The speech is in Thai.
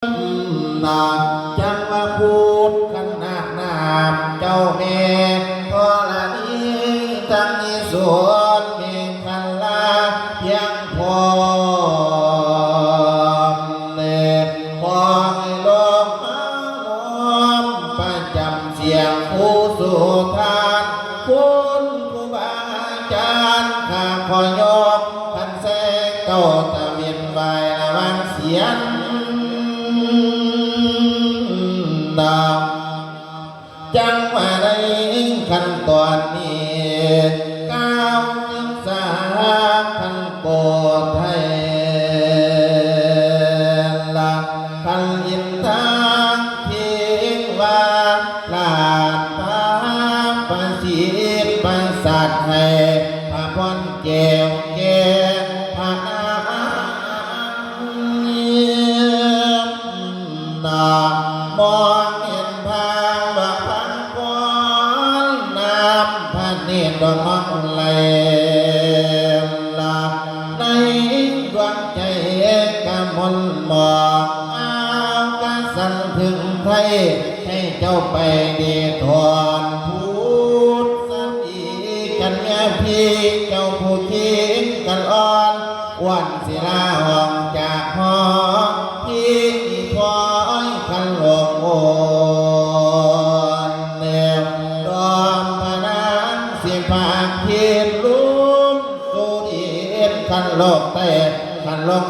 นาจังว่าพูดกันนาคนามเจ้าแม่พอละนี้ทั้งนี้ส่วนมีคันลาเพียงพอพอให้ลงมาล้อมประจำเสียงผู้สู่ทานคุณครูบาอาจารย์ข้าขอยกขันแสงเก้าตะเวียนใบระวังเสียงจังว่าได้ขั้นตอนนี้ก้าวจึงสาขันโกไทยละขันยินทางทิ้งว่าลาดพาประสิทธิ์ประสาทให้พระพรแก้วแก่พระนามองเห็นทางบักพังก้อนน้ำพระเนตรดวงมองไหลละในดวงใจกำมลหมอกเอากระสันถึงไทยให้เจ้าไปดีทอนพูดสันอีกันแม่พี่เจ้าผู้ทิ้งกันอ่อนวันศิลาห้องจากหอพี่พอยคันหลงโอนแนวดอมพนังเสียงผากเทียนลุ้มสุดีคันโลกแต่คันลง